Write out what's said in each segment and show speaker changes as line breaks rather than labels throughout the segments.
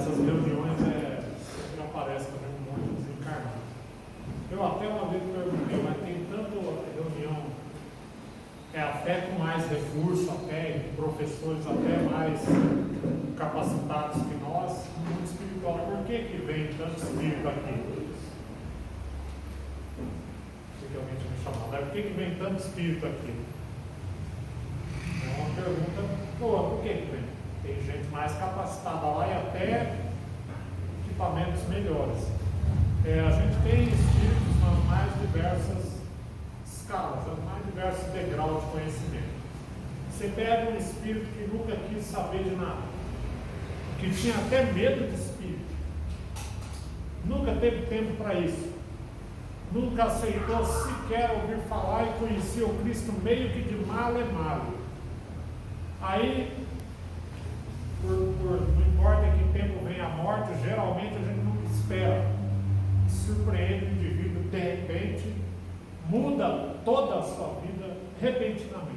nessas reuniões sempre aparece também um monte de desencarnado. Eu até uma vez perguntei, mas tem tanta reunião, até com mais recurso, até professores até mais capacitados que nós, no mundo espiritual, por que vem tanto espírito aqui? Realmente me chamava, por que vem tanto espírito aqui? É uma pergunta boa, por que vem? Tem gente mais capacitada lá e até equipamentos melhores. A gente tem espíritos nas mais diversas escalas, nos mais diversos degraus de conhecimento. Você pega um espírito que nunca quis saber de nada, que tinha até medo de espírito, nunca teve tempo para isso, nunca aceitou sequer ouvir falar e conhecia o Cristo meio que de male male. Aí, não importa em que tempo vem a morte, geralmente a gente não espera, surpreende o indivíduo de repente, muda toda a sua vida repentinamente.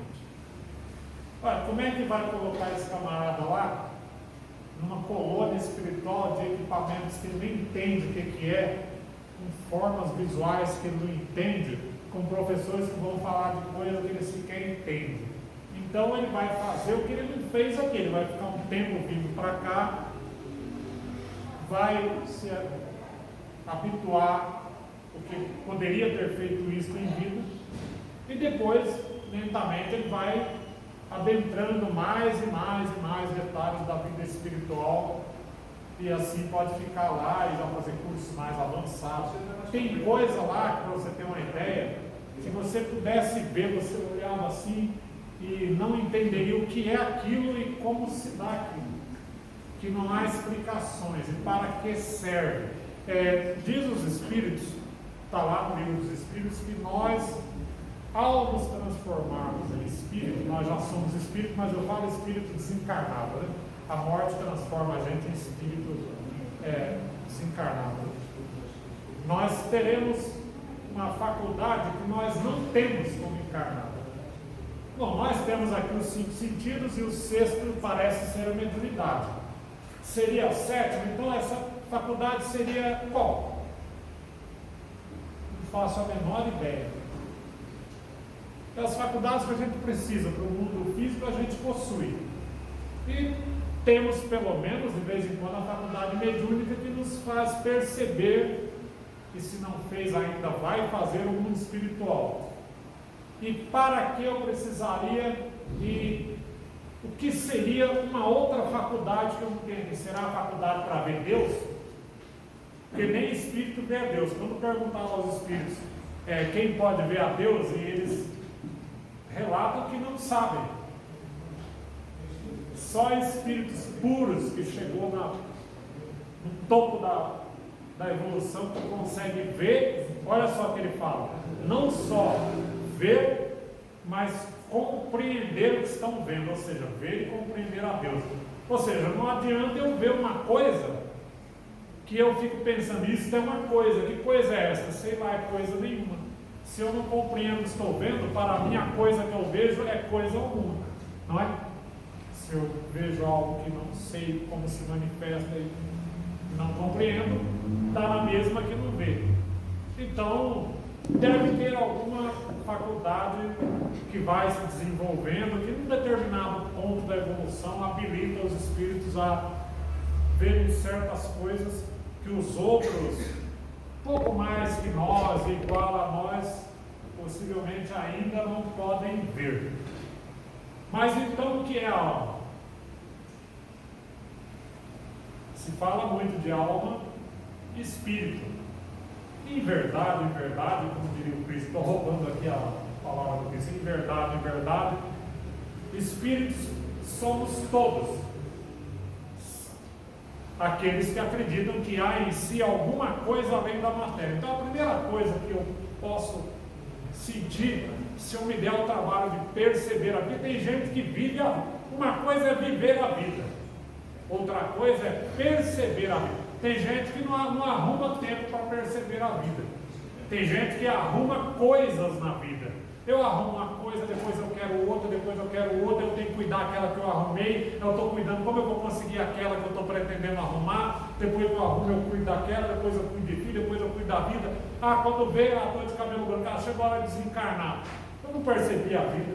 Olha, como é que vai colocar esse camarada lá, numa colônia espiritual de equipamentos que ele nem entende o que é, com formas visuais que ele não entende, com professores que vão falar de coisas que ele sequer entende? Então ele vai fazer o que ele não fez aqui, ele vai ficar um tempo vindo para cá, vai se habituar, porque poderia ter feito isso em vida, e depois, lentamente, ele vai adentrando mais e mais e mais detalhes da vida espiritual, e assim pode ficar lá e já fazer cursos mais avançados. Tem coisa lá, para você ter uma ideia, se você pudesse ver, você olhava assim e não entenderia o que é aquilo e como se dá aquilo, que não há explicações e para que serve. Diz os Espíritos, está lá no livro dos Espíritos, que nós, ao nos transformarmos em espírito, nós já somos espírito, mas eu falo espírito desencarnado, né? A morte transforma a gente em espírito desencarnado. Nós teremos uma faculdade que nós não temos como encarnado. Bom, nós temos aqui os 5 sentidos e o sexto parece ser a mediunidade. Seria o sétimo, então essa faculdade seria qual? Não faço a menor ideia. As faculdades que a gente precisa para o mundo físico a gente possui. E temos pelo menos, de vez em quando, a faculdade mediúnica que nos faz perceber que se não fez ainda vai fazer o mundo espiritual. E para que eu precisaria de o que seria uma outra faculdade que eu não tenho? Será a faculdade para ver Deus? Porque nem espírito vê a Deus. Quando perguntava aos espíritos quem pode ver a Deus, e eles relatam que não sabem. Só espíritos puros que chegou no topo da evolução que consegue ver. Olha só o que ele fala, não só ver, mas compreender o que estão vendo, ou seja, ver e compreender a Deus. Ou seja, não adianta eu ver uma coisa que eu fico pensando, isso é uma coisa, que coisa é essa? Sei lá, é coisa nenhuma. Se eu não compreendo o que estou vendo, para mim a coisa que eu vejo é coisa alguma, não é? Se eu vejo algo que não sei como se manifesta e não compreendo, está na mesma que não vê. Então, deve ter alguma faculdade que vai se desenvolvendo, que num determinado ponto da evolução habilita os espíritos a verem certas coisas que os outros, pouco mais que nós, igual a nós, possivelmente ainda não podem ver. Mas então o que é a alma? Se fala muito de alma e espírito. Em verdade, como diria o Cristo, estou roubando aqui a palavra do Cristo, em verdade, espíritos somos todos. Aqueles que acreditam que há em si alguma coisa além da matéria. Então a primeira coisa que eu posso sentir, se eu me der o trabalho de perceber a vida, tem gente que vive a vida. Uma coisa é viver a vida, outra coisa é perceber a vida. Tem gente que não arruma tempo para perceber a vida. Tem gente que arruma coisas na vida. Eu arrumo uma coisa, depois eu quero outra, depois eu quero outra, eu tenho que cuidar daquela que eu arrumei, eu estou cuidando, como eu vou conseguir aquela que eu estou pretendendo arrumar, depois que eu arrumo, eu cuido daquela, depois eu cuido de filho, depois eu cuido da vida. Quando veio a dor de cabelo branco, chegou a hora de desencarnar. Eu não percebi a vida,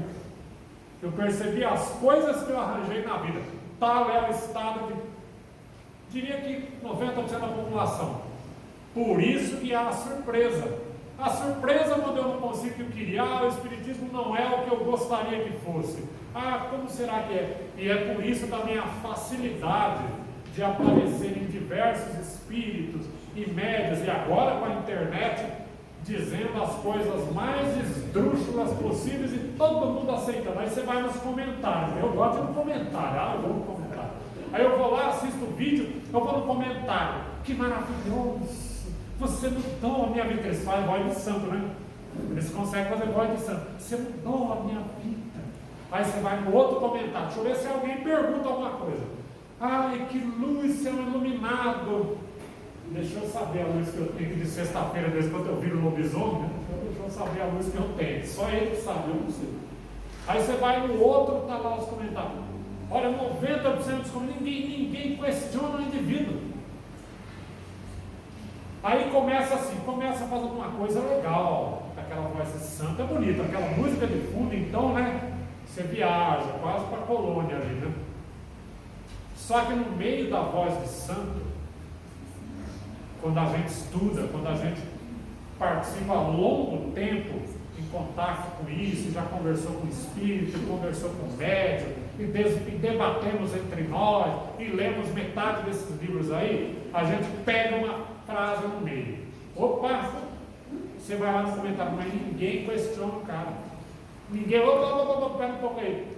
eu percebi as coisas que eu arranjei na vida. Tal é o estado de, diria que 90% da população. Por isso que há a surpresa. A surpresa quando eu não consigo o que eu queria. O Espiritismo não é o que eu gostaria que fosse. Como será que é? E é por isso também a facilidade de aparecer em diversos espíritos e médios, e agora com a internet, dizendo as coisas mais esdrúxulas possíveis e todo mundo aceitando. Aí você vai nos comentários. Eu gosto de comentário. Eu vou no comentário. Aí eu vou lá, assisto o vídeo, eu vou no comentário. Que maravilhoso! Você mudou a minha vida. Eles fazem voz de santo, né? Eles conseguem fazer voz de santo. Você mudou a minha vida. Aí você vai no outro comentário. Deixa eu ver se alguém pergunta alguma coisa. Ai, que luz, você é um iluminado. Deixa eu saber a luz que eu tenho de sexta-feira, desde quando eu viro lobisomem, né? Deixa eu saber a luz que eu tenho. Só ele que sabe, eu não sei. Aí você vai no outro, está lá os comentários. Olha, 90% dos comentários, ninguém questiona o indivíduo. Aí começa assim, começa a fazer uma coisa legal, aquela voz de santo é bonita, aquela música de fundo, então, né, você viaja quase para a colônia ali, né? Só que no meio da voz de santo, quando a gente estuda, quando a gente participa a longo tempo em contato com isso, já conversou com o espírito, conversou com o médium, e debatemos entre nós, e lemos metade desses livros aí, a gente pega uma frase no meio. Opa! Você vai lá no comentário, mas ninguém questiona o cara. Ninguém, opa, pera um pouco aí.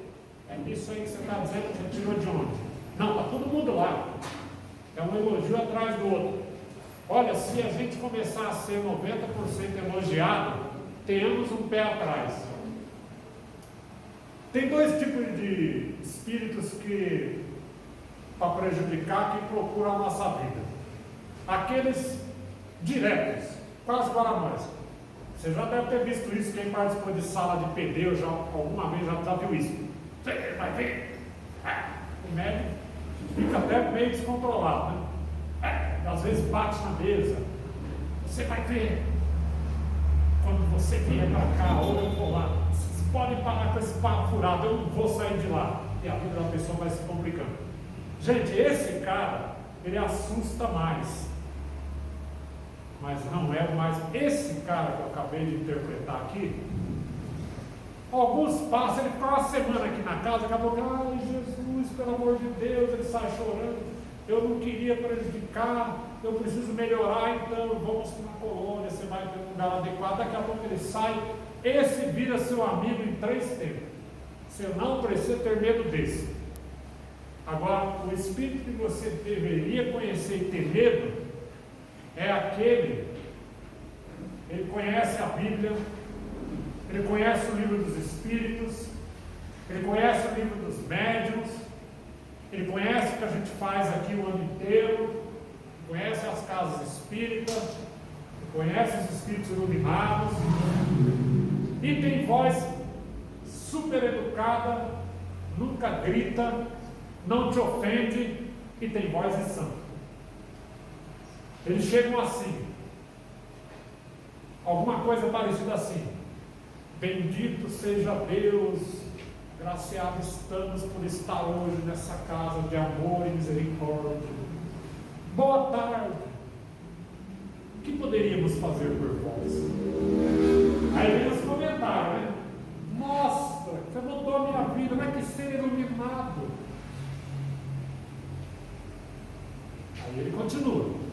É isso aí que você está dizendo, você tirou de onde? Não, está todo mundo lá. É um elogio atrás do outro. Olha, se a gente começar a ser 90% elogiado, temos um pé atrás. Tem dois tipos de espíritos que, para prejudicar, que procuram a nossa vida. Aqueles diretos, quase para nós. Você já deve ter visto isso, quem participou de sala de pneu, já alguma vez já viu isso. Você vai ver. O médico fica até meio descontrolado, né? Às vezes bate na mesa. Você vai ver. Quando você vier para cá, ou eu vou lá, vocês podem parar com esse papo furado, eu não vou sair de lá. E a vida da pessoa vai se complicando. Gente, esse cara, ele assusta mais. Mas não é mais. Esse cara que eu acabei de interpretar aqui, alguns passam, ele fica uma semana aqui na casa, acabou que, ai Jesus, pelo amor de Deus, ele sai chorando, eu não queria prejudicar, eu preciso melhorar, então vamos para uma colônia, você vai ter um lugar adequado, daqui a pouco ele sai, esse vira seu amigo em 3 tempos. Você não precisa ter medo desse. Agora, o espírito que você deveria conhecer e ter medo é aquele, ele conhece a Bíblia, ele conhece o livro dos Espíritos, ele conhece o livro dos médiuns, ele conhece o que a gente faz aqui o ano inteiro, conhece as casas espíritas, conhece os espíritos iluminados, e tem voz super educada, nunca grita, não te ofende, e tem voz de santo. Eles chegam assim, alguma coisa parecida assim: bendito seja Deus, graciado estamos por estar hoje nessa casa de amor e misericórdia. Boa tarde, o que poderíamos fazer por vós? Aí vem os comentários, né? Nossa, você mudou a minha vida, não é que ser iluminado. Aí ele continua.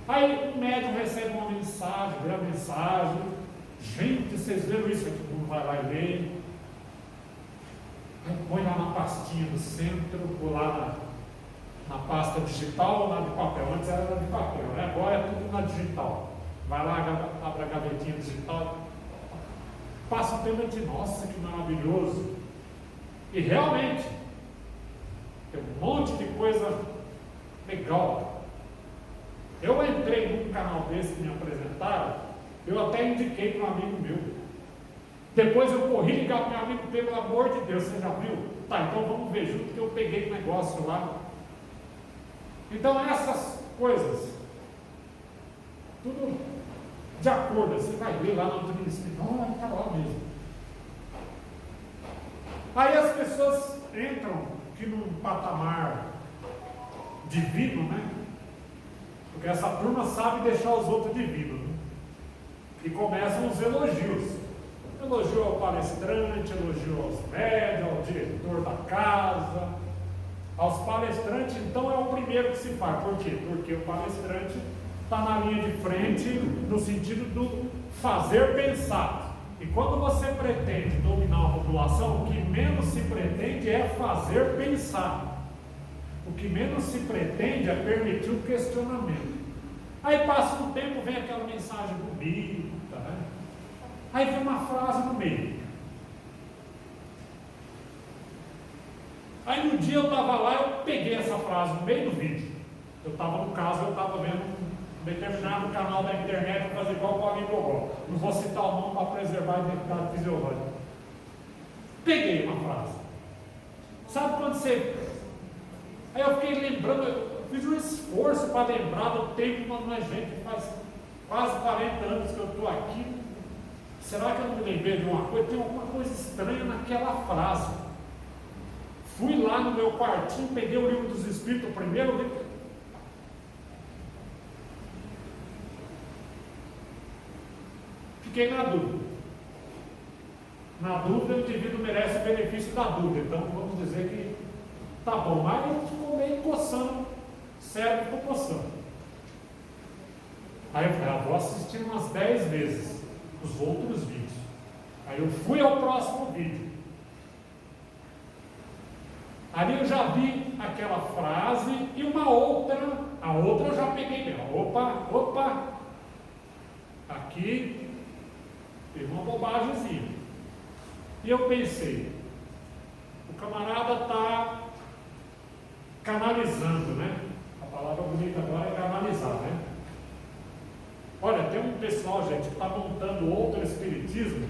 Aí o médium recebe uma mensagem, vê a mensagem. Gente, vocês viram isso? Todo mundo vai lá e lê. Aí põe lá na pastinha do centro, ou lá na pasta digital ou na de papel. Antes era na de papel, né? Agora é tudo na digital. Vai lá, abre a gavetinha digital, passa o tema de nossa, que maravilhoso. E realmente tem um monte de coisa legal. Eu entrei num canal desse que me apresentaram, eu até indiquei para um amigo meu. Depois eu corri ligar para meu amigo, pelo amor de Deus, você já viu? Tá, então vamos ver junto que eu peguei o negócio lá. Então essas coisas, tudo de acordo, você vai ver lá no ministério, olha, está lá mesmo. Aí as pessoas entram aqui num patamar divino, né? Porque essa turma sabe deixar os outros divinos, né? E começam os elogios. Elogio ao palestrante, elogio aos médios, ao diretor da casa. Aos palestrantes, então, é o primeiro que se faz. Por quê? Porque o palestrante está na linha de frente no sentido do fazer pensar. E quando você pretende dominar a população, o que menos se pretende é fazer pensar. O que menos se pretende é permitir o questionamento. Aí passa um tempo, vem aquela mensagem bonita, né? Aí vem uma frase no meio. Aí no dia eu estava lá, eu peguei essa frase no meio do vídeo. Eu estava no caso, eu estava vendo um determinado canal da internet para fazer igual com a Gogó. Não vou citar o nome para preservar a identidade fisiológica. Peguei uma frase. Sabe quando você... Aí eu fiquei lembrando, eu fiz um esforço para lembrar do tempo quando a gente faz quase 40 anos que eu estou aqui. Será que eu não me lembrei de uma coisa? Tem alguma coisa estranha naquela frase. Fui lá no meu quartinho, peguei o livro dos Espíritos, o primeiro livro. Fiquei na dúvida. Na dúvida, o indivíduo merece o benefício da dúvida. Então, vamos dizer que tá bom. Mas ele ficou meio coçando, o cérebro ficou coçando. Aí eu falei, vou assistir umas 10 vezes os outros vídeos. Aí eu fui ao próximo vídeo. Ali eu já vi aquela frase e uma outra, a outra eu já peguei mesmo. Opa, aqui tem uma bobagemzinha. E eu pensei, o camarada está canalizando, né? A palavra bonita agora é canalizar, né? Olha, tem um pessoal, gente, que está montando outro espiritismo,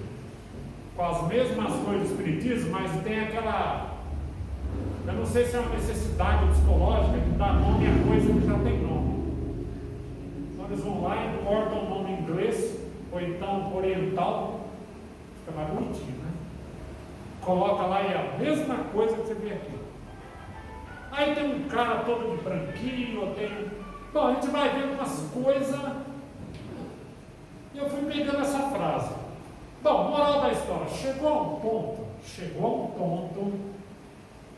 com as mesmas coisas do espiritismo, mas tem aquela... Eu não sei se é uma necessidade psicológica de dar nome a coisa que já tem nome. Então eles vão lá e cortam o nome em inglês, ou então oriental, fica mais bonitinho, né? Coloca lá e é a mesma coisa que você vê aqui. Aí tem um cara todo de branquinho, ou tem... Bom, a gente vai vendo umas coisas... E eu fui pegando essa frase. Bom, moral da história, chegou a um ponto,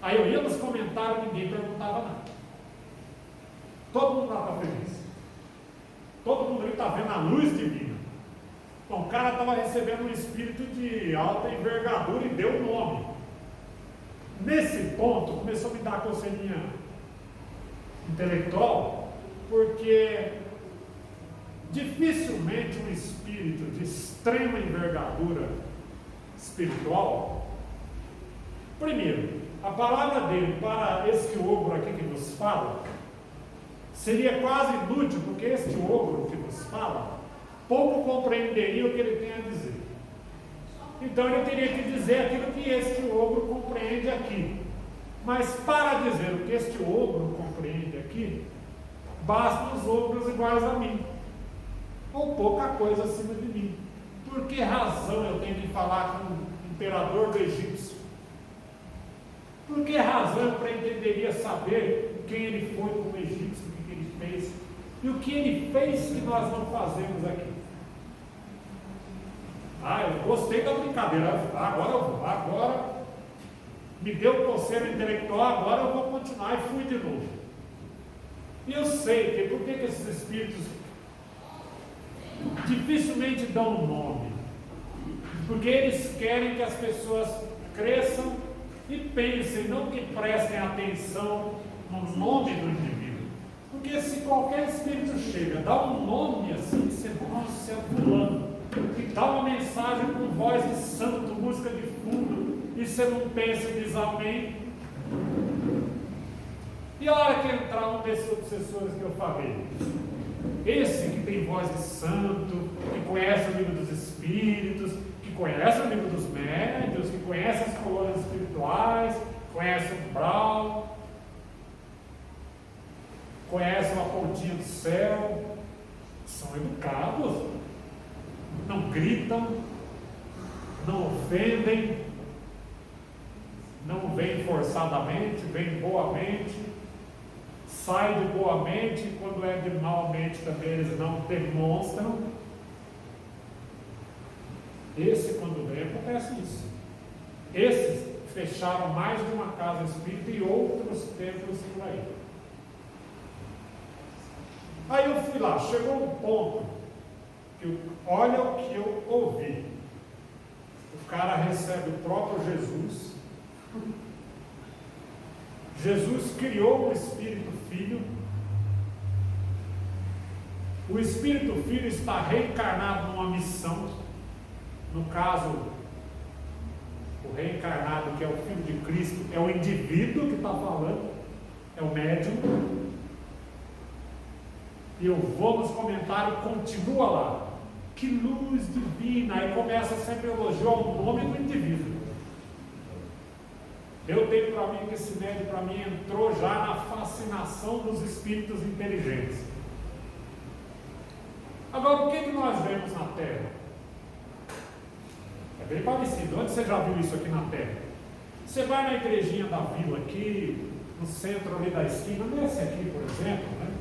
aí eu ia nos comentários, ninguém perguntava nada. Todo mundo estava feliz. Todo mundo ali está vendo a luz divina. Bom, o cara estava recebendo um espírito de alta envergadura e deu o nome. Nesse ponto, começou a me dar coceirinha intelectual, porque dificilmente um espírito de extrema envergadura espiritual, primeiro, a palavra dele para este ogro aqui que nos fala, seria quase inútil, porque este ogro que nos fala, pouco compreenderia o que ele tem a dizer. Então ele teria que dizer aquilo que este ogro compreende aqui. Mas para dizer o que este ogro compreende aqui, bastam os ogros iguais a mim, ou pouca coisa acima de mim. Por que razão eu tenho que falar com o imperador do Egito? Por que razão eu pretenderia saber quem ele foi como egípcio, o que ele fez? E o que ele fez que nós não fazemos aqui? Eu gostei da brincadeira, agora eu vou, agora me deu o conselho intelectual, agora eu vou continuar, e fui de novo. E eu sei que por que esses espíritos dificilmente dão um nome? Porque eles querem que as pessoas cresçam e pensem, não que prestem atenção no nome do indivíduo. Porque se qualquer espírito chega, dá um nome assim, você, nossa, é fulano, e dá uma mensagem com voz de santo, música de fundo, e você não pensa e diz amém. E a hora que entrar um desses obsessores que eu falei, esse que tem voz de santo, que conhece o livro dos Espíritos, que conhece o livro dos médiuns, que conhece as colônias espirituais, conhece o umbral, conhece uma pontinha do céu, são educados, não gritam, não ofendem, não vêm forçadamente, vêm boamente, saem de boamente, quando é de malmente também eles não demonstram. Esse, quando vem, acontece isso. Esses fecharam mais de uma casa espírita e outros templos por aí. Aí eu fui lá, chegou um ponto que olha o que eu ouvi. O cara recebe o próprio Jesus. Jesus criou o Espírito Filho. O Espírito Filho está reencarnado numa missão. No caso, o reencarnado, que é o Filho de Cristo, é o indivíduo que está falando, é o médium. E eu vou nos comentários, continua lá. Que luz divina! Aí começa sempre a elogiar o nome do indivíduo. Eu tenho para mim que esse médium, para mim, entrou já na fascinação dos espíritos inteligentes. Agora, o que nós vemos na Terra? É bem parecido. Onde você já viu isso aqui na Terra? Você vai na igrejinha da vila aqui, no centro ali da esquina, nesse aqui, por exemplo, né?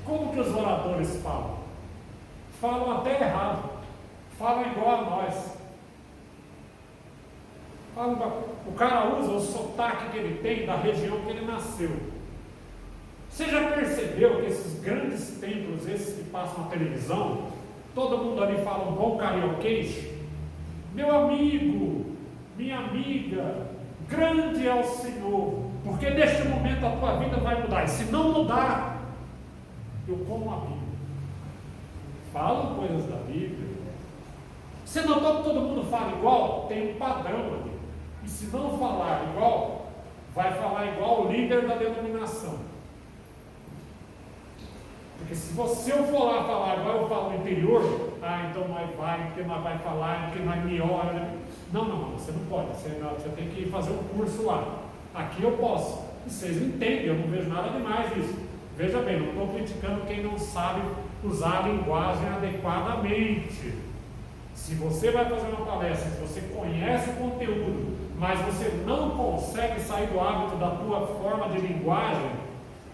Como que os oradores falam? Falam até errado. Falam igual a nós. O cara usa o sotaque que ele tem da região que ele nasceu. Você já percebeu que esses grandes templos, esses que passam na televisão, todo mundo ali fala um bom carioquês? Meu amigo, minha amiga, grande é o Senhor, porque neste momento a tua vida vai mudar, e se não mudar, eu como a Bíblia. Falam coisas da Bíblia. Você notou que todo mundo fala igual? Tem um padrão ali. E se não falar igual, vai falar igual o líder da denominação. Porque se você for lá falar igual eu falo no interior, então nós vai, porque nós vai falar, porque nós melhora. Não, você não pode. Você tem que fazer um curso lá. Aqui eu posso. E vocês entendem, eu não vejo nada demais nisso. Veja bem, não estou criticando quem não sabe usar a linguagem adequadamente. Se você vai fazer uma palestra, se você conhece o conteúdo, mas você não consegue sair do hábito da tua forma de linguagem,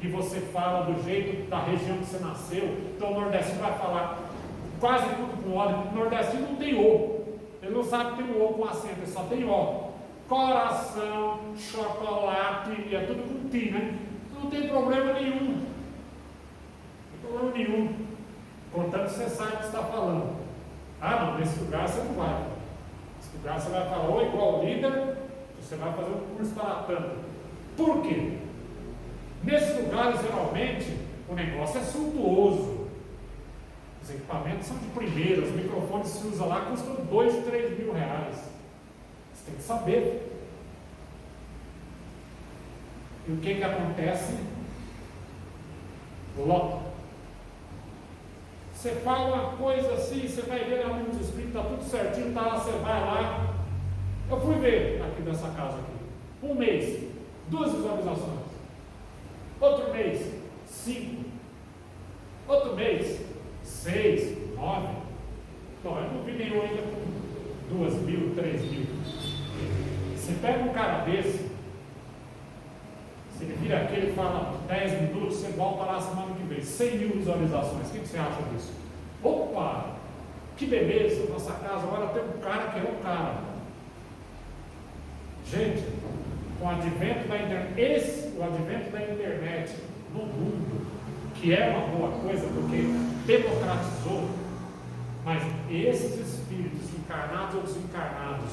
e você fala do jeito da região que você nasceu, então o nordestino vai falar quase tudo com óleo. O nordestino não tem O, ele não sabe que tem um O com acento, ele só tem O. Coração, chocolate, e é tudo com ti, né? Não tem problema nenhum. Não tem problema nenhum. Contanto que você sabe o que você está falando. Não, nesse lugar você não vai. Nesse lugar você vai falar ou igual líder, você vai fazer um curso para tanto. Por quê? Nesses lugares, geralmente, o negócio é suntuoso. Os equipamentos são de primeira, os microfones que se usa lá custam 2, 3 mil reais. Você tem que saber. E o que acontece? Lota. Você fala uma coisa assim, você vai ver na Livro dos Espíritos, está tudo certinho, tá lá, você vai lá. Eu fui ver aqui nessa casa aqui. Um mês, 2 visualizações. Outro mês, 5. Outro mês, 6, 9. Bom, eu não vi nenhum ainda com 2 mil, 3 mil. Você pega um cara desse, se ele vira aqui, ele fala 10 minutos, você volta lá semana que vem, 100 mil visualizações. O que você acha disso? Opa! Que beleza! Nossa casa agora tem um cara que é um cara. Gente, com o advento da internet, o advento da internet no mundo, que é uma boa coisa porque democratizou, mas esses espíritos encarnados ou desencarnados,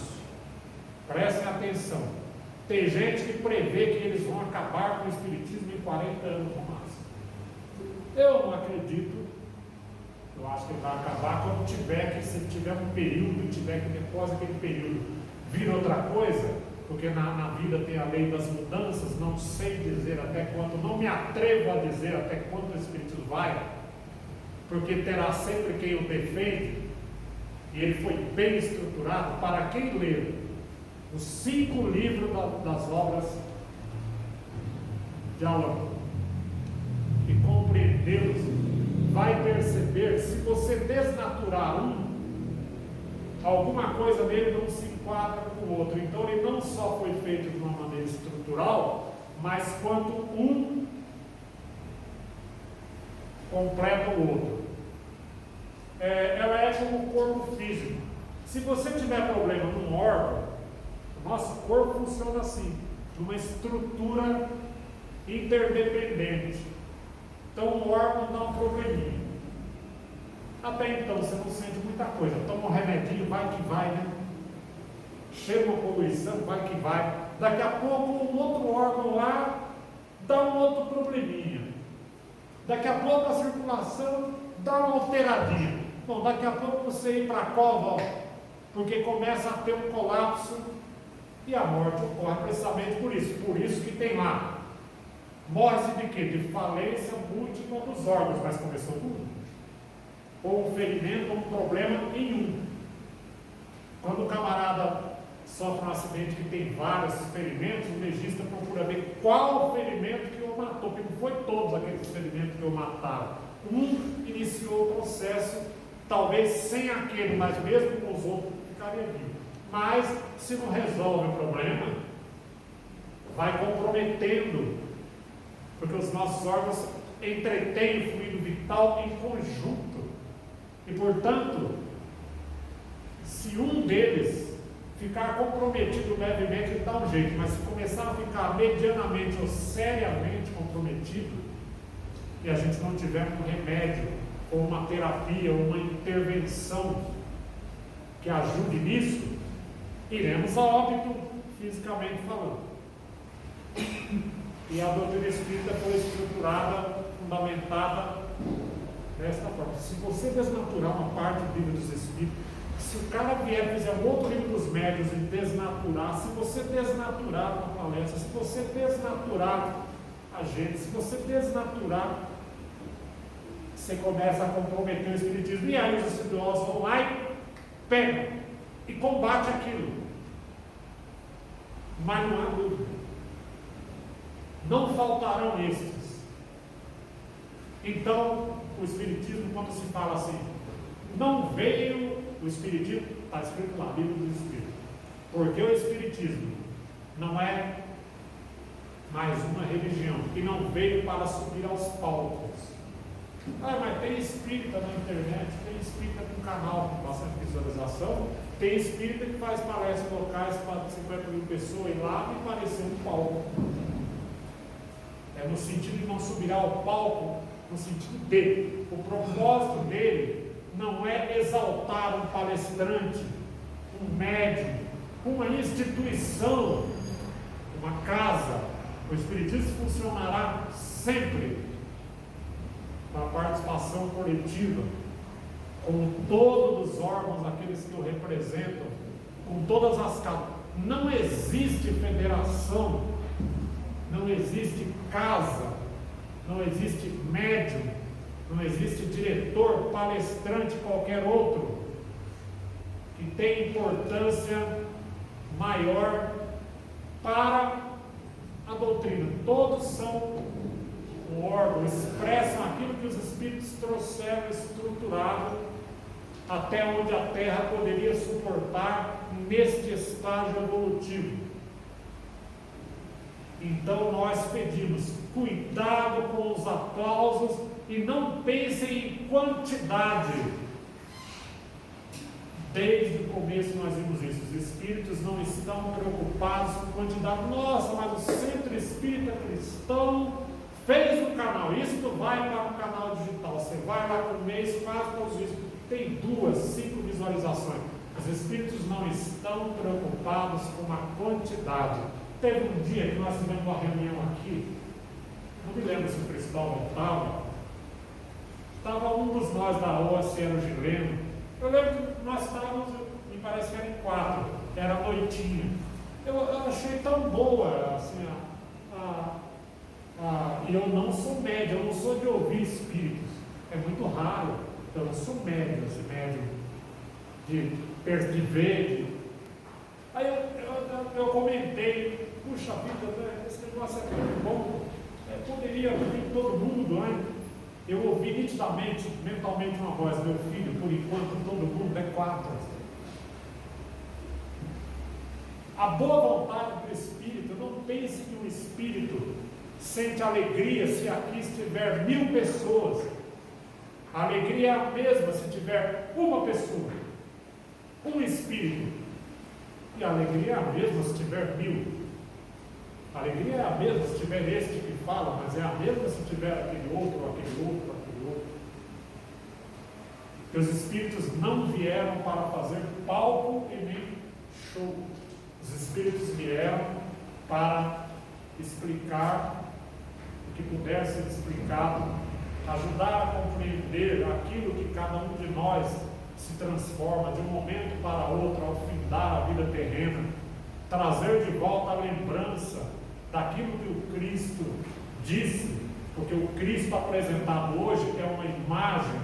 prestem atenção. Tem gente que prevê que eles vão acabar com o espiritismo em 40 anos no máximo. Eu não acredito. Eu acho que vai acabar quando se tiver um período, tiver que depois daquele período vir outra coisa, porque na vida tem a lei das mudanças, não sei dizer até quanto, não me atrevo a dizer até quanto o espiritismo vai, porque terá sempre quem o defende, e ele foi bem estruturado, para quem ler os 5 livros das obras de Allan e compreendê-los, vai perceber que se você desnaturar alguma coisa nele não se enquadra com o outro. Então ele não só foi feito de uma maneira estrutural, mas quanto um completa o outro. Ela é como o corpo físico. Se você tiver problema num órgão, o nosso corpo funciona assim, de uma estrutura interdependente. Então o órgão dá um probleminha. Até então você não sente muita coisa. Toma um remedinho, vai que vai, né? Chega uma poluição, vai que vai. Daqui a pouco um outro órgão lá dá um outro probleminha. Daqui a pouco a circulação dá uma alteradinha. Bom, daqui a pouco você ir para a cova, porque começa a ter um colapso e a morte ocorre precisamente por isso. Por isso que tem lá. Morre-se de quê? De falência múltipla dos órgãos, mas começou tudo. Ou um ferimento, ou um problema em um. Quando o camarada sofre um acidente que tem vários ferimentos, o legista procura ver qual ferimento que o matou, porque não foi todos aqueles ferimentos que o mataram. Um iniciou o processo, talvez sem aquele, mas mesmo com os outros, ficaria vivo. Mas, se não resolve o problema, vai comprometendo, porque os nossos órgãos entretêm o fluido vital em conjunto. E, portanto, se um deles ficar comprometido levemente, ele dá um jeito, mas se começar a ficar medianamente ou seriamente comprometido, e a gente não tiver um remédio, ou uma terapia, ou uma intervenção que ajude nisso, iremos a óbito, fisicamente falando. E a doutrina espírita foi estruturada, fundamentada desta forma. Se você desnaturar uma parte do livro dos Espíritos, se o cara vier e fizer um outro livro dos médios e desnaturar, se você desnaturar uma palestra, se você desnaturar a gente, se você desnaturar, você começa a comprometer o Espiritismo. E aí os estudiosos vão lá e pegam e combatem aquilo. Mas não há dúvida. Não faltarão estes. Então, o Espiritismo, quando se fala assim, não veio o Espiritismo, está escrito lá, livro do Espírito, porque o Espiritismo não é mais uma religião, que não veio para subir aos palcos. Mas tem espírita na internet, tem espírita com canal com bastante visualização, tem espírita que faz palestras locais para 50 mil pessoas e lá me pareceu um palco. É no sentido de não subir ao palco, no sentido de, o propósito dele não é exaltar um palestrante, um médium, uma instituição, uma casa. O Espiritismo funcionará sempre com a participação coletiva, com todos os órgãos, aqueles que o representam, com todas as casas. Não existe federação, não existe casa, não existe médium, não existe diretor, palestrante, qualquer outro, que tem importância maior para a doutrina. Todos são um órgão, expressam aquilo que os Espíritos trouxeram estruturado até onde a Terra poderia suportar neste estágio evolutivo. Então nós pedimos cuidado com os aplausos e não pensem em quantidade. Desde o começo nós vimos isso. Os espíritos não estão preocupados com quantidade. Nossa, mas o Centro Espírita Cristão fez um canal. Isto vai para o canal digital. Você vai lá por mês, quase todos isso. Tem 2, 5 visualizações. Os espíritos não estão preocupados com a quantidade. Teve um dia que nós tivemos uma reunião aqui, não me lembro se o Cristóvão estava um dos nós da OAS, era o Gileno. Eu lembro que nós estávamos, me parece que era em 4, era a noitinha. Eu achei tão boa, assim, e eu não sou médium, eu não sou de ouvir espíritos, é muito raro, então eu sou médium, de ver. Aí eu comentei, puxa vida, esse negócio é muito bom, poderia vir todo mundo, né? Eu ouvi nitidamente, mentalmente uma voz: meu filho, por enquanto todo mundo é 4. A boa vontade do Espírito, não pense que o Espírito sente alegria se aqui estiver 1000 pessoas. A alegria é a mesma se tiver uma pessoa, um Espírito. E a alegria é a mesma se tiver 1000. A alegria é a mesma se tiver este que fala, mas é a mesma se tiver aquele outro, aquele outro, aquele outro. Porque os Espíritos não vieram para fazer palco e nem show. Os Espíritos vieram para explicar o que puder ser explicado, ajudar a compreender aquilo que cada um de nós se transforma de um momento para outro ao findar a vida terrena, trazer de volta a lembrança daquilo que o Cristo disse, porque o Cristo apresentado hoje é uma imagem.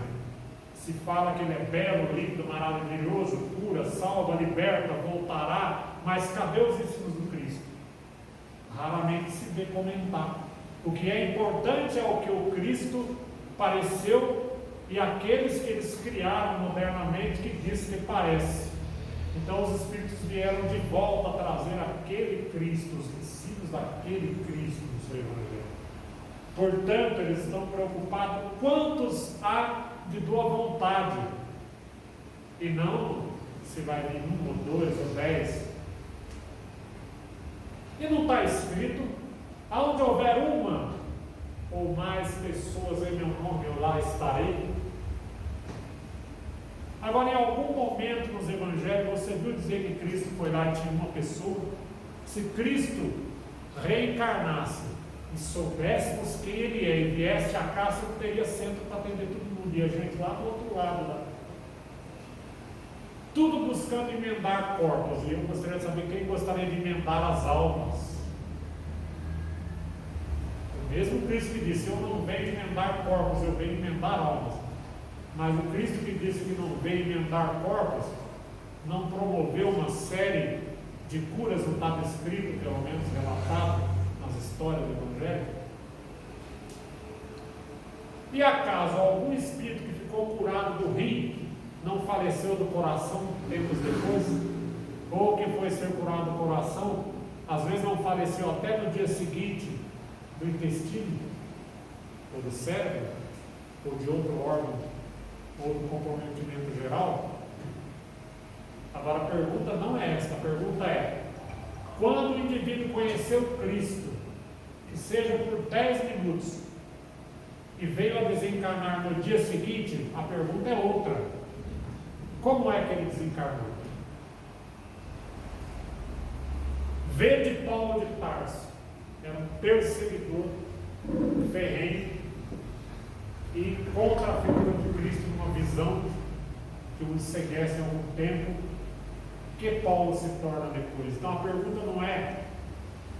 Se fala que ele é belo, lindo, maravilhoso, cura, salva, liberta, voltará, mas cadê os ensinos do Cristo? Raramente se vê comentar. O que é importante é o que o Cristo pareceu e aqueles que eles criaram modernamente que diz que parece. Então os Espíritos vieram de volta a trazer aquele Cristo, os ensinos daquele Cristo no seu Evangelho. Portanto, eles estão preocupados quantos há de boa vontade, e não se vai vir 1 ou 2 ou 10. E não está escrito: aonde houver uma ou mais pessoas em meu nome, eu lá estarei. Agora, em algum momento nos Evangelhos, você viu dizer que Cristo foi lá e tinha uma pessoa? Se Cristo reencarnasse e soubéssemos quem Ele é e viesse a cá, você não teria centro para atender todo mundo, e a gente lá do outro lado, lá. Tudo buscando emendar corpos, e eu gostaria de saber quem gostaria de emendar as almas. O mesmo Cristo que disse: eu não venho emendar corpos, eu venho emendar almas. Mas o Cristo que disse que não veio emendar corpos, não promoveu uma série de curas, não estava escrito, pelo menos relatado nas histórias do Evangelho? E acaso algum espírito que ficou curado do rim não faleceu do coração tempos depois? Ou que foi ser curado do coração, às vezes não faleceu até no dia seguinte do intestino, ou do cérebro, ou de outro órgão, ou do comprometimento geral? Agora a pergunta não é essa, a pergunta é: quando o indivíduo conheceu Cristo, que seja por 10 minutos, e veio a desencarnar no dia seguinte, a pergunta é outra: como é que ele desencarnou? Vede Paulo de Tarso, era um perseguidor ferrenho e contra a figura de Cristo, numa visão que o enceguece há algum tempo, que Paulo se torna depois. Então a pergunta não é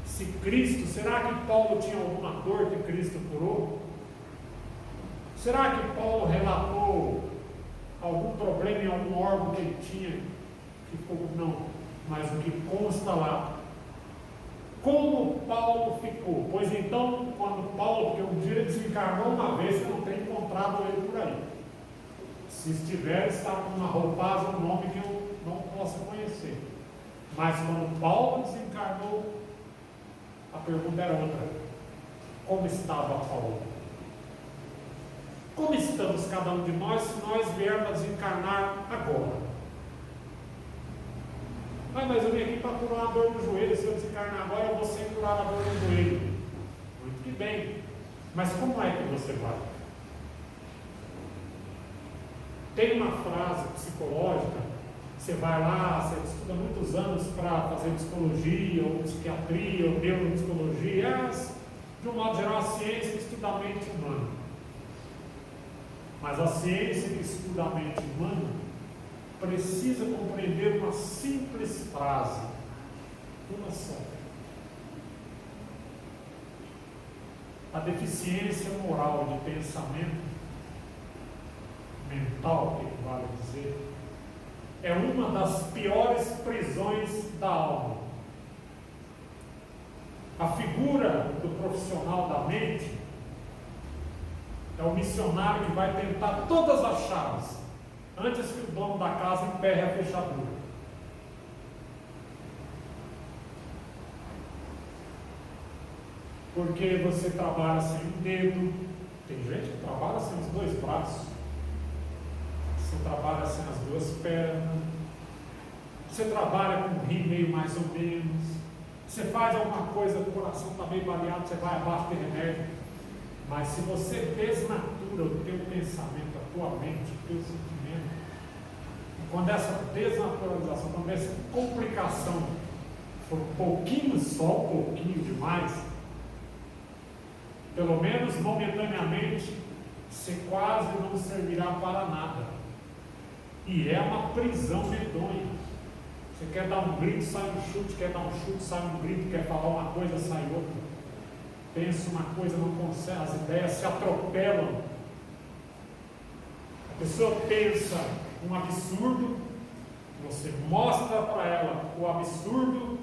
se Cristo, será que Paulo tinha alguma dor que Cristo curou? Será que Paulo relatou algum problema em algum órgão que ele tinha que ficou? Não, mas o que consta lá, como Paulo ficou? Pois então, quando Paulo, porque um dia ele desencarnou uma vez, você não tem encontrado ele por aí. Se estiver, está com uma roupagem, um nome que eu não posso conhecer. Mas quando Paulo desencarnou, a pergunta era outra: como estava Paulo? Como estamos cada um de nós se nós viermos a desencarnar agora? Mas eu vim aqui para curar a dor no joelho. Se eu desencarnar agora, eu vou ser curar a dor no joelho. Muito que bem. Mas como é que você vai? Tem uma frase psicológica. Você vai lá, você estuda muitos anos para fazer psicologia, ou psiquiatria, ou neuropsicologia. De um modo geral, a ciência estuda a mente humana. Mas a ciência que estuda a mente humana precisa compreender uma simples frase, uma só: a deficiência moral de pensamento, mental, que vale dizer, é uma das piores prisões da alma. A figura do profissional da mente é o missionário que vai tentar todas as chaves antes que o dono da casa emperre a fechadura. Porque você trabalha sem um dedo, tem gente que trabalha sem os dois braços, você trabalha sem as duas pernas, você trabalha com o rim meio mais ou menos, você faz alguma coisa, o coração está meio baleado, você vai abaixo de remédio. Mas se você desnatura o teu pensamento, a tua mente, o teu sentimento, quando essa desnaturalização, quando essa complicação for um pouquinho só, um pouquinho demais, pelo menos momentaneamente, você quase não servirá para nada. E é uma prisão medonha. Você quer dar um grito, sai um chute, quer dar um chute, sai um grito, quer falar uma coisa, sai outra. Pensa uma coisa, não consegue, as ideias se atropelam. A pessoa pensa um absurdo, você mostra para ela o absurdo,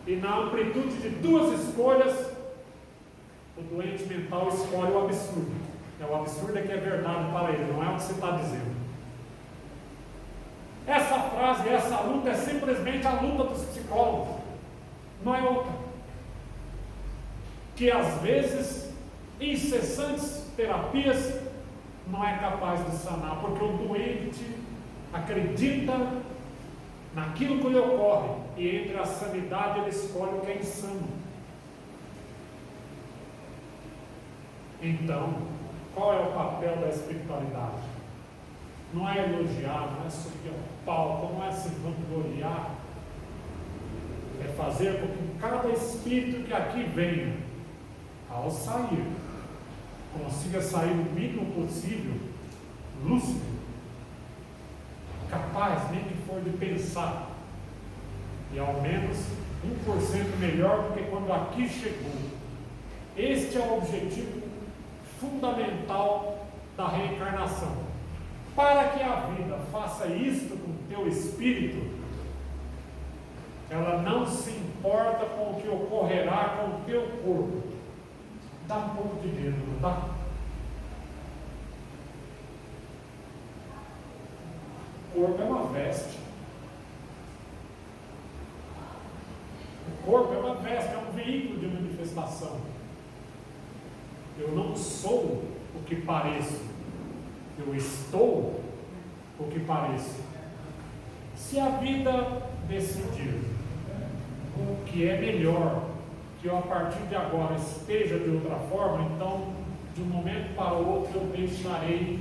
e na amplitude de duas escolhas, o doente mental escolhe o absurdo. O absurdo é que é verdade para ele, não é o que você está dizendo. Essa frase, essa luta é simplesmente a luta dos psicólogos, não é outra. Que às vezes, incessantes terapias, não é capaz de sanar, porque o doente acredita naquilo que lhe ocorre, e entre a sanidade ele escolhe o que é insano. Então, qual é o papel da espiritualidade? Não é elogiar, não é subir ao palco, não é se vangloriar. É fazer com que cada espírito que aqui venha, ao sair, consiga sair o mínimo possível, lúcido, capaz, nem que for de pensar, e ao menos 1% melhor do que quando aqui chegou. Este é o objetivo fundamental da reencarnação. Para que a vida faça isto com o teu espírito, ela não se importa com o que ocorrerá com o teu corpo. Dá um pouco de medo, não dá? O corpo é uma veste. O corpo é uma veste, é um veículo de manifestação. Eu não sou o que pareço, eu estou o que pareço. Se a vida decidir o que é melhor, que eu a partir de agora esteja de outra forma, então de um momento para o outro eu deixarei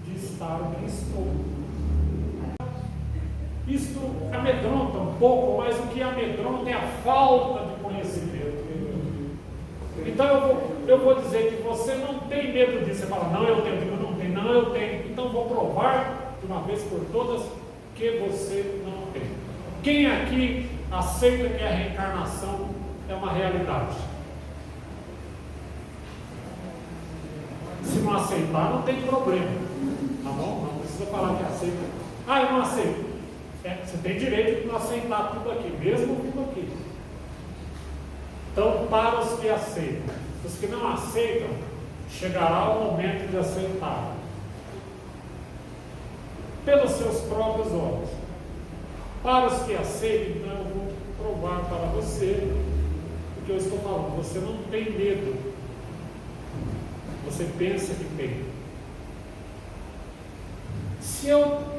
de estar o que estou. Isto amedronta um pouco, mas o que amedronta é a falta de conhecimento. Então eu vou dizer que você não tem medo disso. Você fala, não, eu tenho. Eu digo, não tem, não, eu tenho. Então vou provar de uma vez por todas que você não tem. Quem aqui aceita que a reencarnação é uma realidade? Se não aceitar, não tem problema. Tá bom? Não precisa falar que aceita. Ah, eu não aceito. Você tem direito de não aceitar tudo aqui, mesmo tudo aqui. Então, para os que aceitam, os que não aceitam, chegará o momento de aceitar, pelos seus próprios olhos. Para os que aceitam, então eu vou provar para você o que eu estou falando. Você não tem medo, você pensa que tem. Se eu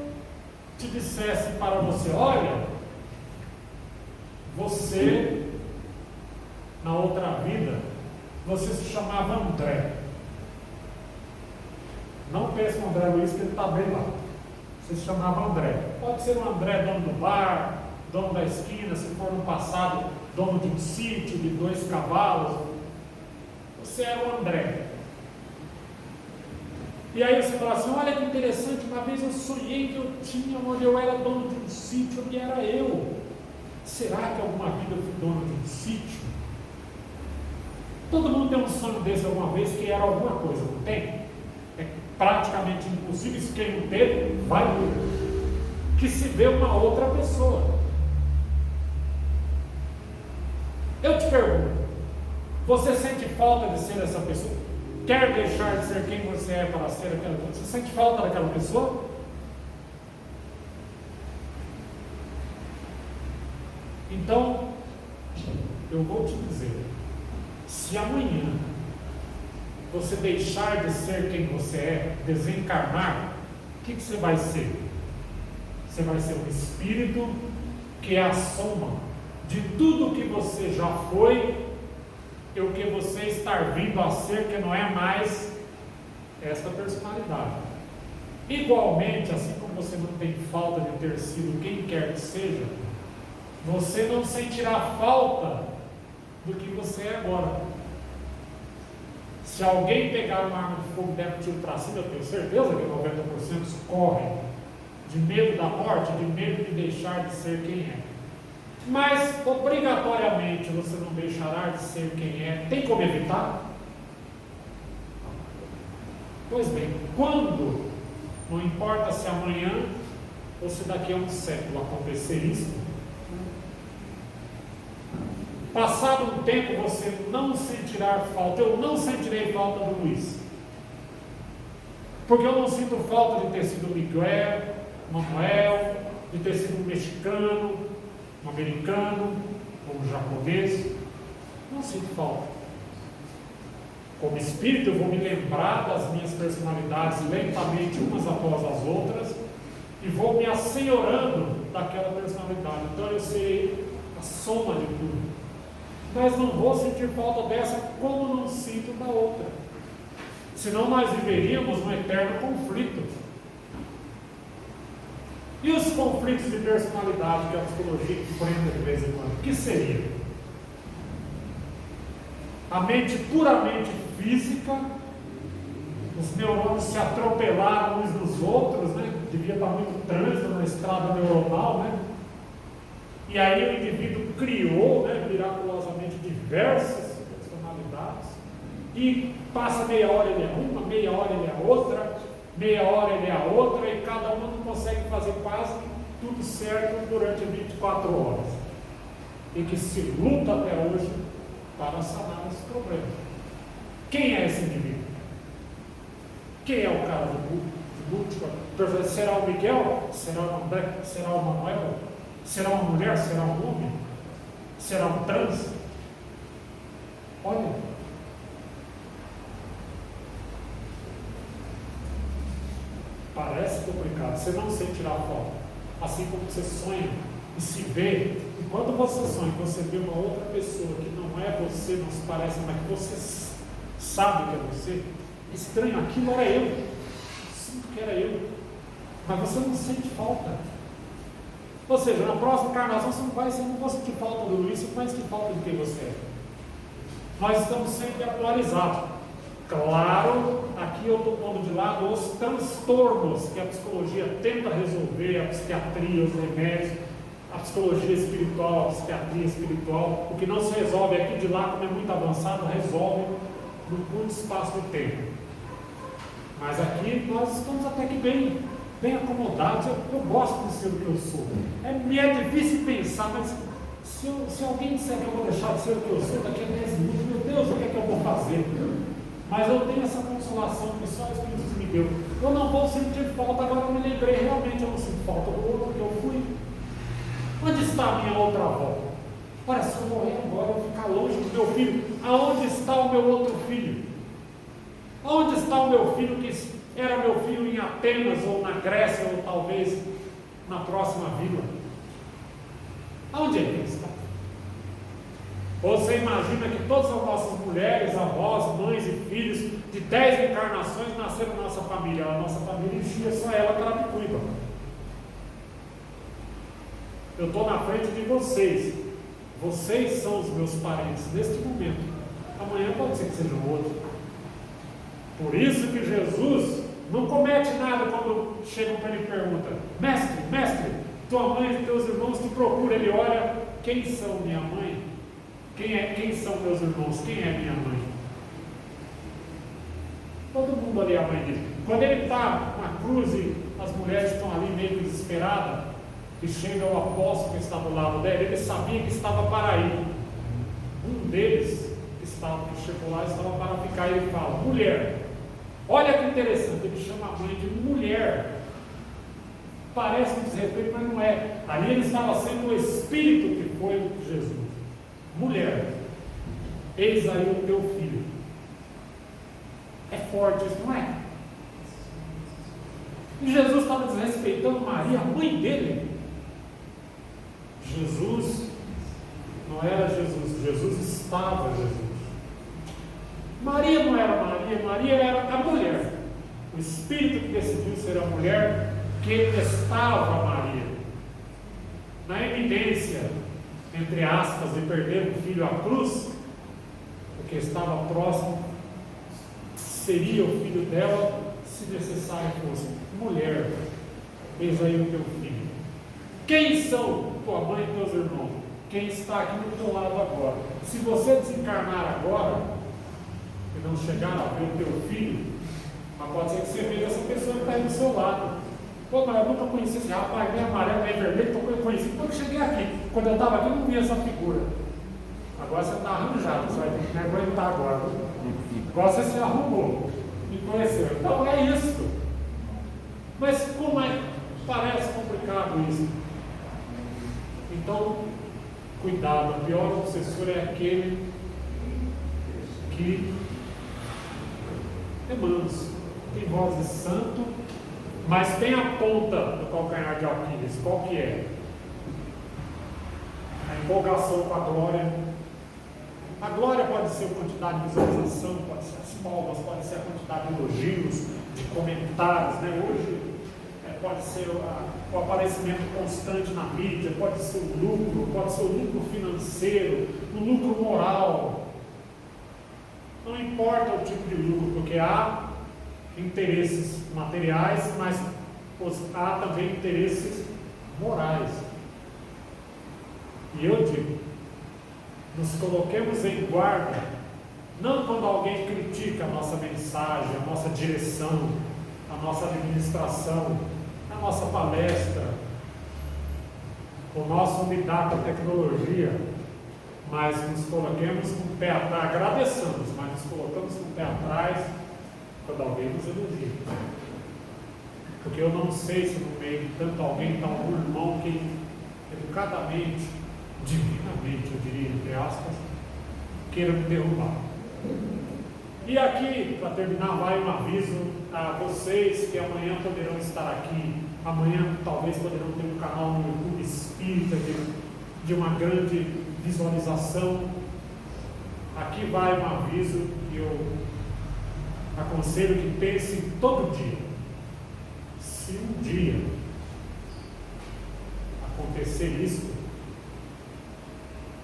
te dissesse para você, olha, você na outra vida, você se chamava André. Não pense no André Luiz, que ele está bem lá. Você se chamava André. Pode ser um André dono do bar, dono da esquina, se for no passado, dono de um sítio, de 2 cavalos. Você era o André. E aí você fala assim, olha que interessante, uma vez eu sonhei que eu tinha, onde eu era dono de um sítio, onde era eu. Será que alguma vida eu fui dono de um sítio? Todo mundo tem um sonho desse alguma vez que era alguma coisa, não tem? É praticamente impossível, se quem não teve, vai ver. que se vê uma outra pessoa. Eu te pergunto, você sente falta de ser essa pessoa? Quer deixar de ser quem você é para ser aquela pessoa? Você sente falta daquela pessoa? Então, eu vou te dizer, se amanhã você deixar de ser quem você é, desencarnar, o que você vai ser? Você vai ser um espírito que é a soma de tudo que você já foi e o que você está vindo a ser, que não é mais essa personalidade. Igualmente, assim como você não tem falta de ter sido quem quer que seja, você não sentirá falta do que você é agora. Se alguém pegar uma arma de fogo e der um tiro para cima, eu tenho certeza que 90% correm de medo da morte, de medo de deixar de ser quem é. Mas, obrigatoriamente, você não deixará de ser quem é. Tem como evitar? Pois bem, quando, não importa se amanhã ou se daqui a um século acontecer isso, passado um tempo você não sentirá falta. Eu não sentirei falta do Luiz, porque eu não sinto falta de ter sido Miguel, Manuel, de ter sido um mexicano, um americano, ou um japonês. Não sinto falta. Como espírito, eu vou me lembrar das minhas personalidades lentamente, umas após as outras, e vou me assenhorando daquela personalidade. Então eu serei a soma de tudo. Mas não vou sentir falta dessa como não sinto da outra. Senão nós viveríamos um eterno conflito. E os conflitos de personalidade que a psicologia enfrenta de vez em quando? O que seria? A mente puramente física, os neurônios se atropelaram uns nos outros, né? Devia estar muito trânsito na estrada neuronal, né? E aí o indivíduo criou, né, miraculosamente diversas personalidades, e passa meia hora ele é uma, meia hora ele é outra, meia hora ele é a outra, e cada uma não consegue fazer quase tudo certo durante 24 horas. E que se luta até hoje para sanar esse problema. Quem é esse indivíduo? Quem é o cara de múltipla? Será o Miguel? Será o André? Será o Manuel? Será uma mulher? Será um homem? Será um trans? Olha, parece complicado. Você não sentirá falta. Assim como você sonha e se vê. E quando você sonha, você vê uma outra pessoa que não é você, não se parece, mas que você sabe que é você. Estranho, aquilo era eu. Sinto que era eu. Mas você não sente falta. Ou seja, na próxima encarnação você não vai sentir falta do Luiz, você vai sentir falta de quem você é. Nós estamos sempre atualizados. Claro, aqui eu estou pondo de lado os transtornos que a psicologia tenta resolver, a psiquiatria, os remédios, a psicologia espiritual, a psiquiatria espiritual. O que não se resolve aqui de lá, como é muito avançado, resolve no curto espaço de tempo. Mas aqui nós estamos até que bem acomodados. Eu gosto de ser o que eu sou. Me é difícil pensar, mas se alguém disser que eu vou deixar de ser o que eu sou daqui a 10 minutos, meu Deus, o que é que eu vou fazer? Mas eu tenho essa consolação que só o Espírito me deu. Eu não vou sentir falta. Agora eu me lembrei, realmente eu não sinto falta do outro que eu fui. Onde está a minha outra avó? Olha, se eu morrer agora, eu vou ficar longe do meu filho. Aonde está o meu outro filho? Aonde está o meu filho que era meu filho em Atenas, ou na Grécia, ou talvez na próxima vila? Aonde ele está? Você imagina que todas as nossas mulheres, avós, mães e filhos de 10 encarnações nasceram na nossa família. A nossa família enchia, só ela que ela me cuida. Eu estou na frente de vocês. Vocês são os meus parentes neste momento. Amanhã pode ser que seja outro. Por isso que Jesus não comete nada quando chegam para ele e perguntam: mestre, tua mãe e teus irmãos te procuram. Ele olha: quem são minha mãe? Quem são meus irmãos? Quem é minha mãe? Todo mundo ali é a mãe dele. Quando ele está na cruz e as mulheres estão ali meio desesperadas, E chega o apóstolo que está do lado dela, ele sabia que estava para ir. Um deles, que chegou lá, estava para ficar, e ele fala: mulher, olha que interessante, ele chama a mãe de mulher. Parece um desrespeito, mas não é. Ali ele estava sendo o Espírito que foi Jesus. Mulher, eis aí o teu filho. É forte isso, não é? E Jesus estava desrespeitando Maria, a mãe dele. Jesus não era Jesus, Jesus estava Jesus. Maria não era Maria, Maria era a mulher. O Espírito que decidiu ser a mulher que estava Maria. Na eminência, entre aspas, de perder o filho à cruz, porque estava próximo, seria o filho dela, se necessário fosse. Mulher, eis aí o teu filho. Quem são tua mãe e teus irmãos? Quem está aqui do teu lado agora? Se você desencarnar agora e não chegar a ver o teu filho, mas pode ser que você veja essa pessoa que está aí do seu lado. Pô, mas eu nunca conheci esse rapaz, bem amarelo, bem vermelho, então eu conheci. Quando eu cheguei aqui, quando eu estava aqui, eu não vi essa figura. Agora você está arranjado, você vai ter que me aguentar agora. Agora você se arrumou, me conheceu. Então é isso. Mas como é? Parece complicado isso. Então, cuidado, o pior obsessor é aquele que é manso, tem voz de santo, mas tem a ponta do calcanhar de Aquiles. Qual que é? A empolgação com a glória. A glória pode ser a quantidade de visualização, pode ser as palmas, pode ser a quantidade de elogios, de comentários, né? Hoje pode ser o aparecimento constante na mídia, pode ser o lucro financeiro, o lucro moral. Não importa o tipo de lucro, porque há interesses materiais, mas há também interesses morais. E eu digo, nos coloquemos em guarda, não quando alguém critica a nossa mensagem, a nossa direção, a nossa administração, a nossa palestra, o nosso lidar com a tecnologia, mas nos coloquemos com o pé atrás, agradeçamos, mas nos colocamos com o pé atrás quando alguém nos elogia. Porque eu não sei se no meio de tanto alguém está algum irmão que educadamente, divinamente, eu diria, entre aspas, queira me derrubar. E aqui, para terminar, vai um aviso a vocês que amanhã poderão estar aqui. Amanhã talvez poderão ter um canal no YouTube espírita de uma grande visualização. Aqui vai um aviso que eu aconselho que pense todo dia. Se um dia acontecer isso,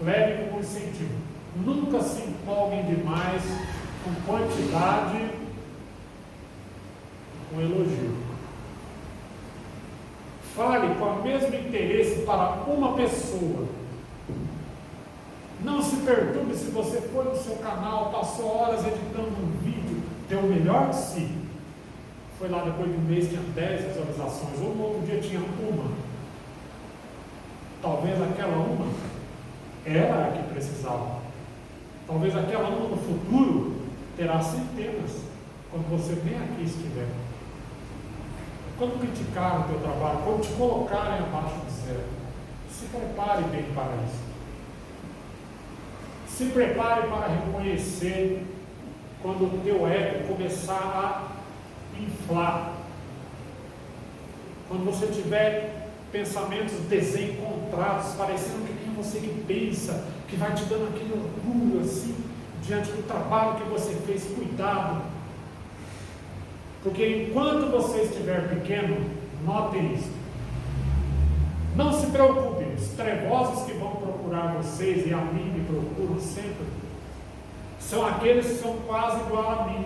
leve como incentivo. Nunca se empolguem demais com quantidade, com elogio. Fale com o mesmo interesse para uma pessoa. Não se perturbe se você foi no seu canal, passou horas editando um vídeo, deu o melhor de si. Foi lá depois de um mês, tinha 10 visualizações, ou no outro dia tinha uma. Talvez aquela uma era a que precisava. Talvez aquela uma no futuro terá centenas, quando você nem aqui estiver. Quando criticarem o teu trabalho, quando te colocarem abaixo de zero, se prepare bem para isso. Se prepare para reconhecer quando o teu ego começar a inflar. Quando você tiver pensamentos desencontrados, parecendo que quem você que pensa, que vai te dando aquele orgulho assim, diante do trabalho que você fez, cuidado. Porque enquanto você estiver pequeno, notem isso. Não se preocupem, os trevosos que vão procurar vocês, e a mim me procuram sempre, são aqueles que são quase igual a mim.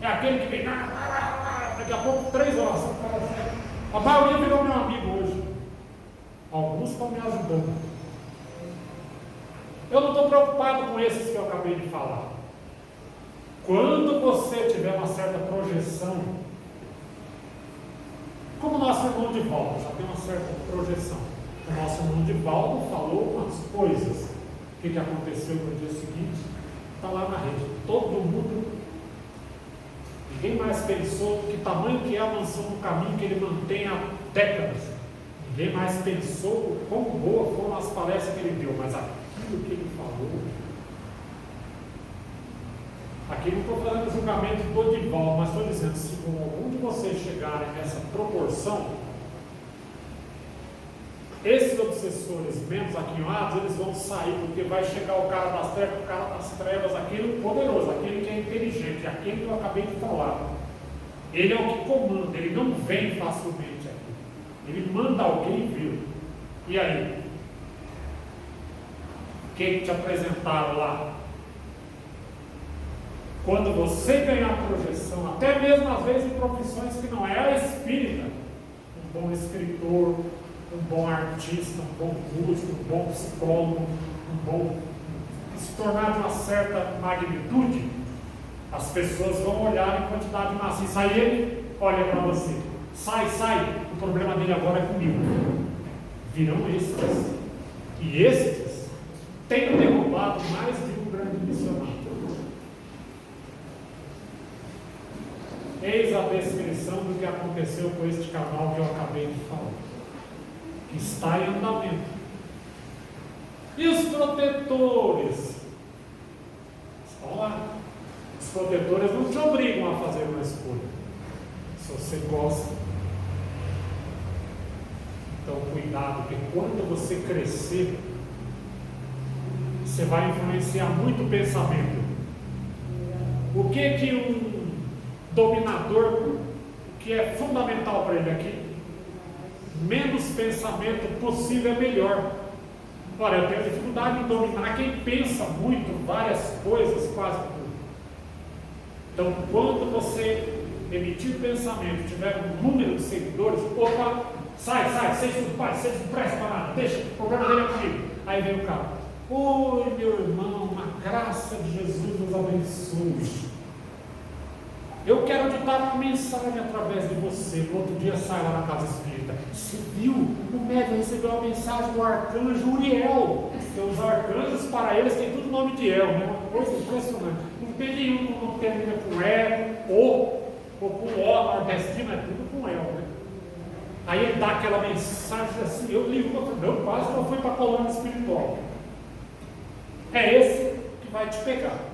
É aquele que vem, daqui a pouco 3 horas, a maioria virou meu amigo hoje. Alguns estão me ajudando. Eu não estou preocupado com esses que eu acabei de falar. Quando você tiver uma certa projeção, Como o nosso irmão Divaldo já tem uma certa projeção, o nosso irmão Divaldo falou umas coisas. O que aconteceu no dia seguinte? Está lá na rede. Todo mundo, ninguém mais pensou que tamanho que é a mansão do caminho que ele mantém há décadas. Ninguém mais pensou quão boa foram as palestras que ele deu, mas aquilo que ele falou. Aqui não estou fazendo julgamento do Divaldo, mas estou dizendo, se algum de vocês chegarem nessa proporção, esses obsessores menos aquinhoados, eles vão sair, porque vai chegar o cara das trevas, aquele poderoso, aquele que é inteligente, aquele que eu acabei de falar. Ele é o que comanda, ele não vem facilmente aqui. Ele manda alguém vir. E aí? O que te apresentaram lá? Quando você ganhar projeção, até mesmo às vezes em profissões que não é a espírita, um bom escritor, um bom artista, um bom músico, um bom psicólogo, se tornar de uma certa magnitude, as pessoas vão olhar em quantidade maciça. Aí ele olha para você, sai, o problema dele agora é comigo. Virão estes. E estes têm derrubado mais de um grande missionário. Eis a descrição do que aconteceu com este canal que eu acabei de falar, que está em andamento. E os protetores? Estão lá. Os protetores não te obrigam a fazer uma escolha, se você gosta. Então, cuidado, porque quando você crescer, você vai influenciar muito o pensamento. O que um dominador, o que é fundamental para ele aqui? Menos pensamento possível é melhor. Olha, eu tenho dificuldade em dominar quem pensa muito, várias coisas, quase tudo. Então, quando você emitir pensamento, tiver um número de seguidores, opa, sai, seja tudo paz, seja não presta para nada, deixa, o problema dele é comigo. Aí vem o cara, oi meu irmão, a graça de Jesus nos abençoe. Eu quero te dar uma mensagem através de você. No outro dia sai lá na casa espírita. Você viu? O médium recebeu a mensagem do arcanjo Uriel. Porque os arcanjos, para eles, tem tudo nome de El, né? Uma coisa impressionante. Não tem nenhum que não termina com E, ou com O, nordestino, é tudo com El, né? Aí ele dá aquela mensagem assim. Eu li uma, não, quase que eu fui para a colônia espiritual. É esse que vai te pegar.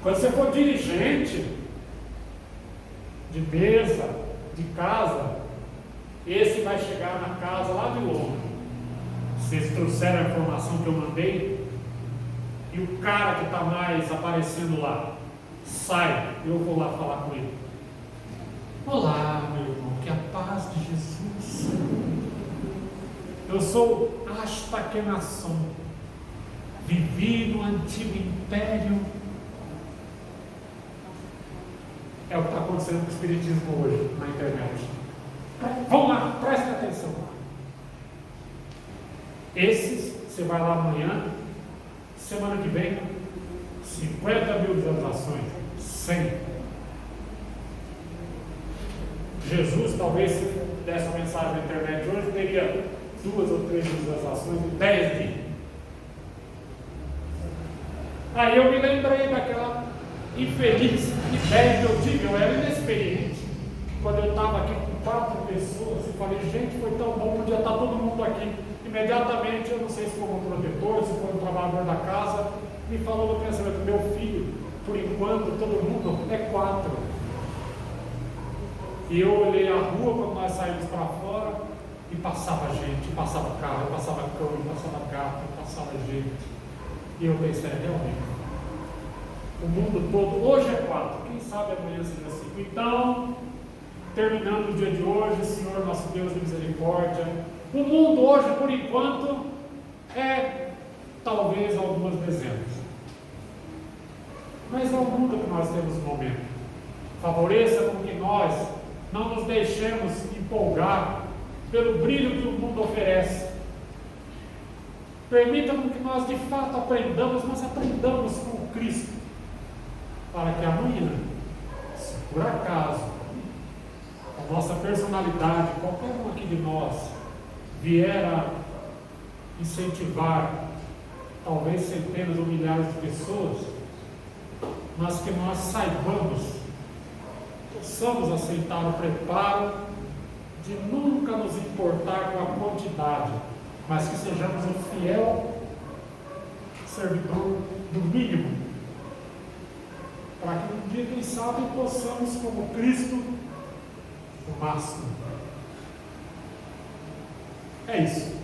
Quando você for dirigente de mesa, de casa, esse vai chegar na casa lá de longe. Vocês trouxeram a informação que eu mandei, e o cara que está mais aparecendo lá sai, eu vou lá falar com ele. Olá, meu irmão, que a paz de Jesus. Eu sou Ashtakenasson, vivi no antigo império. É o que está acontecendo com o Espiritismo hoje, na internet. Vamos lá, prestem atenção. Esses, você vai lá amanhã, semana que vem, 50 mil visualizações, 100. Jesus, talvez, se desse uma mensagem na internet hoje, teria 2 ou 3 visualizações em 10 dias. Aí eu me lembrei daquela infeliz ideia que eu tive. Eu era inexperiente. Quando eu estava aqui com 4 pessoas, eu falei, gente, foi tão bom, podia estar todo mundo aqui. Imediatamente, eu não sei se foi um protetor, se foi um trabalhador da casa, me falou no pensamento, meu filho, por enquanto, todo mundo é 4. E eu olhei a rua quando nós saímos para fora, e passava gente, passava carro, passava cão, passava gato, passava gente. E eu pensei, realmente, o mundo todo, hoje é 4, quem sabe amanhã seja 5. Então, terminando o dia de hoje, Senhor nosso Deus de misericórdia, o mundo hoje, por enquanto, é talvez algumas dezenas. Mas é o mundo que nós temos no momento. Favoreça com que nós não nos deixemos empolgar pelo brilho que o mundo oferece. Permita que nós de fato aprendamos, mas aprendamos com Cristo. Para que amanhã, se por acaso nossa personalidade, qualquer um aqui de nós, vier a incentivar talvez centenas ou milhares de pessoas, mas que nós possamos aceitar o preparo de nunca nos importar com a quantidade, mas que sejamos um fiel servidor do mínimo, para que um dia, quem sabe, possamos, como Cristo, o máximo. É isso.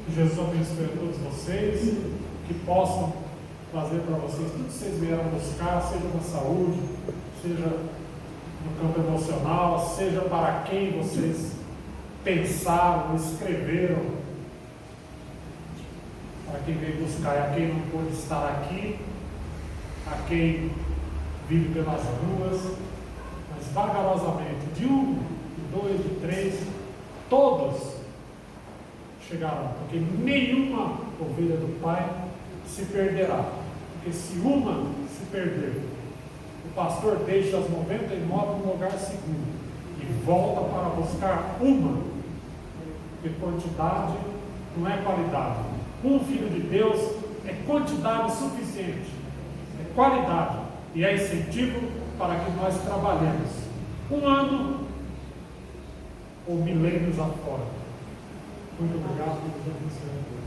Que Jesus abençoe a todos vocês, que possam trazer para vocês tudo que vocês vieram buscar, seja na saúde, seja no campo emocional, seja para quem vocês pensaram, escreveram, para quem veio buscar, e a quem não pôde estar aqui, a quem vive pelas ruas, mas vagarosamente, de um, de dois, de três, todos chegarão, porque nenhuma ovelha do Pai se perderá, porque se uma se perder, o pastor deixa as 99 num lugar seguro e volta para buscar uma, porque quantidade não é qualidade. Um filho de Deus é quantidade suficiente, é qualidade e é incentivo para que nós trabalhemos um ano ou milênios afora. Muito obrigado por nos abençoar.